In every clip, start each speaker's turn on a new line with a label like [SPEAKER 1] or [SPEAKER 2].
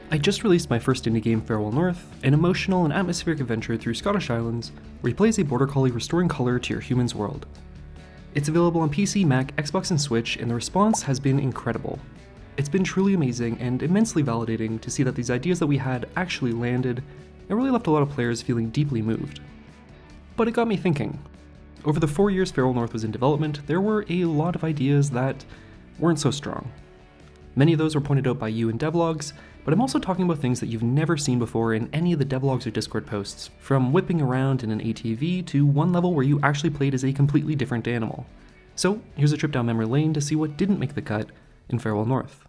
[SPEAKER 1] I just released my first indie game, Farewell North, an emotional and atmospheric adventure through Scottish Islands where you play as a border collie restoring color to your human's world. It's available on PC, Mac, Xbox, and Switch, and the response has been incredible. It's been truly amazing and immensely validating to see that these ideas that we had actually landed and really left a lot of players feeling deeply moved. But it got me thinking. Over the 4 years Farewell North was in development, there were a lot of ideas that weren't so strong. Many of those were pointed out by you in devlogs, but I'm also talking about things that you've never seen before in any of the devlogs or Discord posts, from whipping around in an ATV to one level where you actually played as a completely different animal. So here's a trip down memory lane to see what didn't make the cut in Farewell North.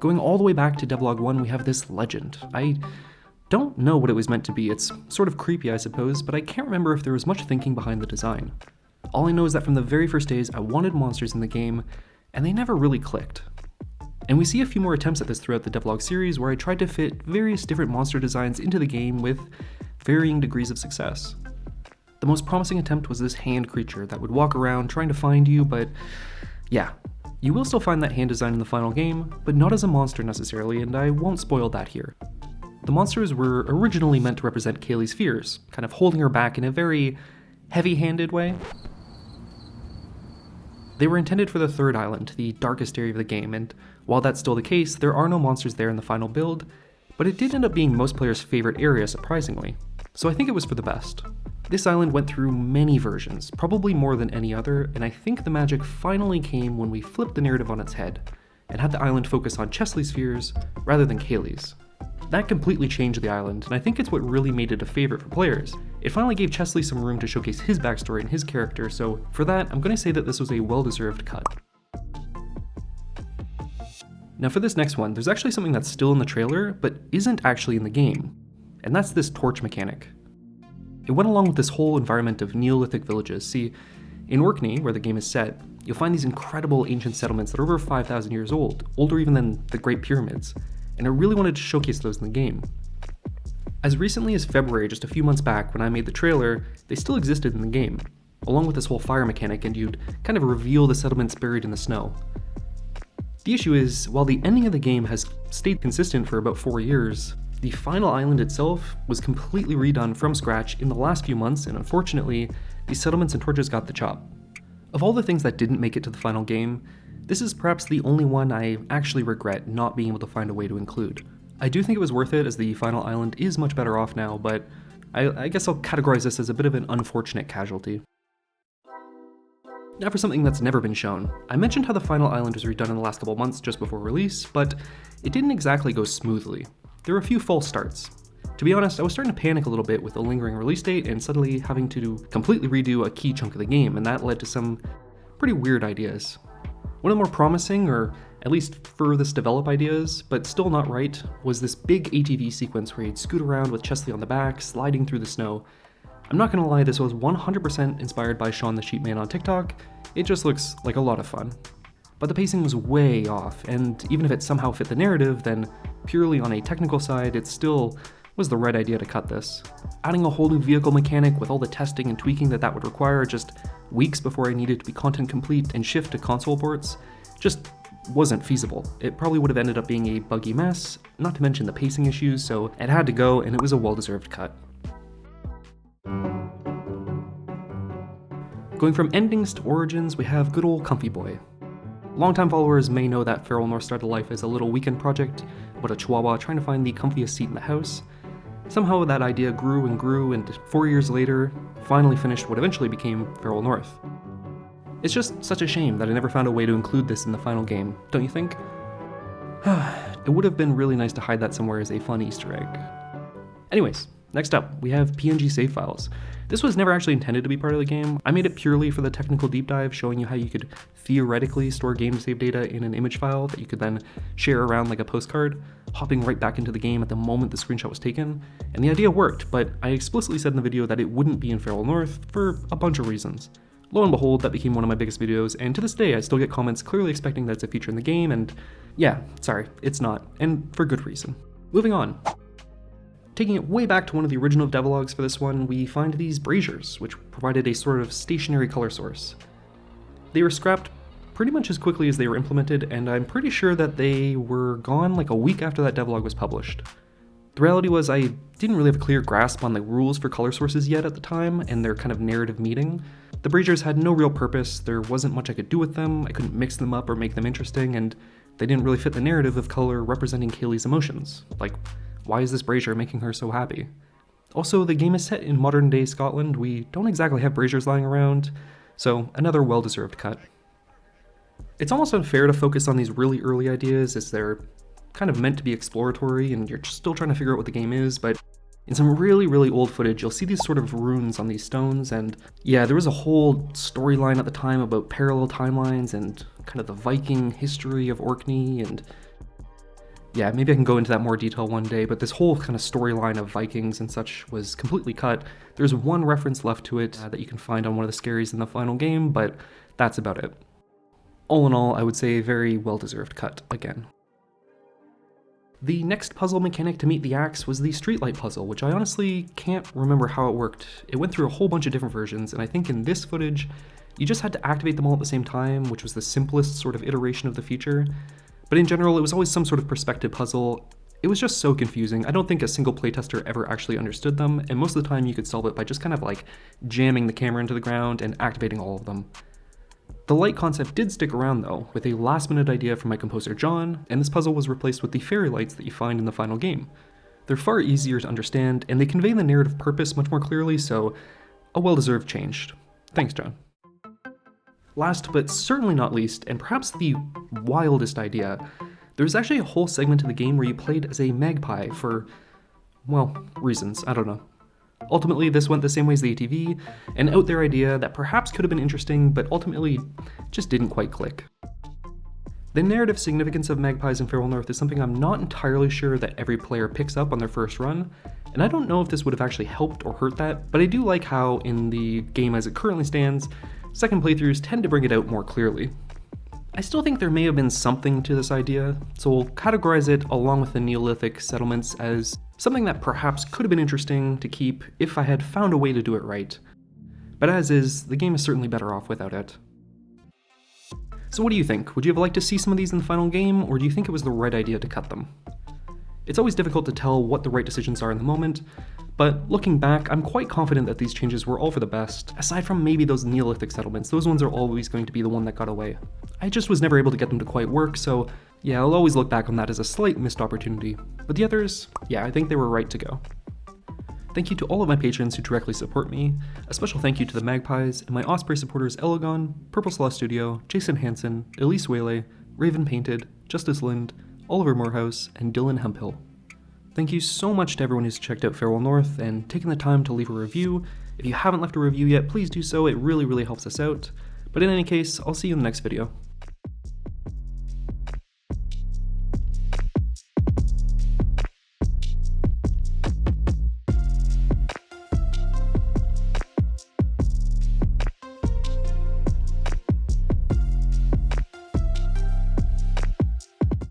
[SPEAKER 1] Going all the way back to devlog 1, we have this legend. I don't know what it was meant to be. It's sort of creepy, I suppose, but I can't remember if there was much thinking behind the design. All I know is that from the very first days, I wanted monsters in the game, and they never really clicked. And we see a few more attempts at this throughout the devlog series where I tried to fit various different monster designs into the game with varying degrees of success. The most promising attempt was this hand creature that would walk around trying to find you, but yeah, you will still find that hand design in the final game, but not as a monster necessarily, and I won't spoil that here. The monsters were originally meant to represent Kaylee's fears, kind of holding her back in a very heavy-handed way. They were intended for the third island, the darkest area of the game, and while that's still the case, there are no monsters there in the final build, but it did end up being most players' favorite area, surprisingly, so I think it was for the best. This island went through many versions, probably more than any other, and I think the magic finally came when we flipped the narrative on its head, and had the island focus on Chesley's fears rather than Kaylee's. That completely changed the island, and I think it's what really made it a favorite for players. It finally gave Chesley some room to showcase his backstory and his character, so for that, I'm going to say that this was a well-deserved cut. Now for this next one, there's actually something that's still in the trailer, but isn't actually in the game, and that's this torch mechanic. It went along with this whole environment of Neolithic villages. See, in Orkney, where the game is set, you'll find these incredible ancient settlements that are over 5,000 years old, older even than the Great Pyramids, and I really wanted to showcase those in the game. As recently as February, just a few months back, when I made the trailer, they still existed in the game, along with this whole fire mechanic, and you'd kind of reveal the settlements buried in the snow. The issue is, while the ending of the game has stayed consistent for about 4 years, the final island itself was completely redone from scratch in the last few months, and unfortunately, these settlements and torches got the chop. Of all the things that didn't make it to the final game, this is perhaps the only one I actually regret not being able to find a way to include. I do think it was worth it, as the final island is much better off now, but I guess I'll categorize this as a bit of an unfortunate casualty. Now for something that's never been shown. I mentioned how the final island was redone in the last couple months just before release, but it didn't exactly go smoothly. There were a few false starts. To be honest, I was starting to panic a little bit with the lingering release date and suddenly having to completely redo a key chunk of the game, and that led to some pretty weird ideas. One of the more promising, or at least furthest developed ideas, but still not right, was this big ATV sequence where you'd scoot around with Chesley on the back, sliding through the snow. I'm not gonna lie, this was 100% inspired by Sean the Sheepman on TikTok. It just looks like a lot of fun. But the pacing was way off, and even if it somehow fit the narrative, then purely on a technical side, it still was the right idea to cut this. Adding a whole new vehicle mechanic with all the testing and tweaking that would require just weeks before I needed to be content complete and shift to console ports just wasn't feasible. It probably would have ended up being a buggy mess, not to mention the pacing issues, so it had to go, and it was a well-deserved cut. Going from endings to origins, we have good old Comfy Boy. Longtime followers may know that Farewell North started life as a little weekend project about a chihuahua trying to find the comfiest seat in the house. Somehow that idea grew, and 4 years later, finally finished what eventually became Farewell North. It's just such a shame that I never found a way to include this in the final game, don't you think? It would have been really nice to hide that somewhere as a fun Easter egg. Anyways, next up, we have PNG Save Files. This was never actually intended to be part of the game. I made it purely for the technical deep dive, showing you how you could theoretically store game save data in an image file that you could then share around like a postcard, hopping right back into the game at the moment the screenshot was taken. And the idea worked, but I explicitly said in the video that it wouldn't be in Farewell North for a bunch of reasons. Lo and behold, that became one of my biggest videos, and to this day I still get comments clearly expecting that it's a feature in the game, and yeah, sorry, it's not, and for good reason. Moving on. Taking it way back to one of the original devlogs for this one, we find these Braziers, which provided a sort of stationary color source. They were scrapped pretty much as quickly as they were implemented, and I'm pretty sure that they were gone like a week after that devlog was published. The reality was I didn't really have a clear grasp on the rules for color sources yet at the time, and their kind of narrative meaning. The Braziers had no real purpose, there wasn't much I could do with them, I couldn't mix them up or make them interesting, and they didn't really fit the narrative of color representing Kaylee's emotions. Like, why is this Brazier making her so happy? Also, the game is set in modern day Scotland, we don't exactly have Braziers lying around, so another well-deserved cut. It's almost unfair to focus on these really early ideas as they're kind of meant to be exploratory and you're still trying to figure out what the game is, but in some really old footage, you'll see these sort of runes on these stones, and yeah, there was a whole storyline at the time about parallel timelines and kind of the Viking history of Orkney, and yeah, maybe I can go into that more detail one day, but this whole kind of storyline of Vikings and such was completely cut. There's one reference left to it that you can find on one of the scaries in the final game, but that's about it. All in all, I would say a very well-deserved cut again. The next puzzle mechanic to meet the axe was the streetlight puzzle, which I honestly can't remember how it worked. It went through a whole bunch of different versions, and I think in this footage, you just had to activate them all at the same time, which was the simplest sort of iteration of the feature. But in general, it was always some sort of perspective puzzle. It was just so confusing. I don't think a single playtester ever actually understood them, and most of the time you could solve it by just kind of like jamming the camera into the ground and activating all of them. The light concept did stick around though, with a last-minute idea from my composer John, and this puzzle was replaced with the fairy lights that you find in the final game. They're far easier to understand, and they convey the narrative purpose much more clearly, so a well-deserved change. Thanks, John. Last but certainly not least, and perhaps the wildest idea, there's actually a whole segment of the game where you played as a magpie for, well, reasons, I don't know. Ultimately, this went the same way as the ATV, an out there idea that perhaps could have been interesting, but ultimately just didn't quite click. The narrative significance of magpies in Farewell North is something I'm not entirely sure that every player picks up on their first run, and I don't know if this would have actually helped or hurt that, but I do like how, in the game as it currently stands, second playthroughs tend to bring it out more clearly. I still think there may have been something to this idea, so we'll categorize it along with the Neolithic settlements as something that perhaps could have been interesting to keep if I had found a way to do it right. But as is, the game is certainly better off without it. So what do you think? Would you have liked to see some of these in the final game, or do you think it was the right idea to cut them? It's always difficult to tell what the right decisions are in the moment, but looking back, I'm quite confident that these changes were all for the best, aside from maybe those Neolithic settlements. Those ones are always going to be the one that got away. I just was never able to get them to quite work, so yeah, I'll always look back on that as a slight missed opportunity. But the others, yeah, I think they were right to go. Thank you to all of my patrons who directly support me. A special thank you to the Magpies and my Osprey supporters Elegon, Purple Celeste Studio, Jason Hansen, Elise Whaley, Raven Painted, Justice Lind, Oliver Morehouse, and Dylan Hemphill. Thank you so much to everyone who's checked out Farewell North and taken the time to leave a review. If you haven't left a review yet, please do so, it really helps us out. But in any case, I'll see you in the next video.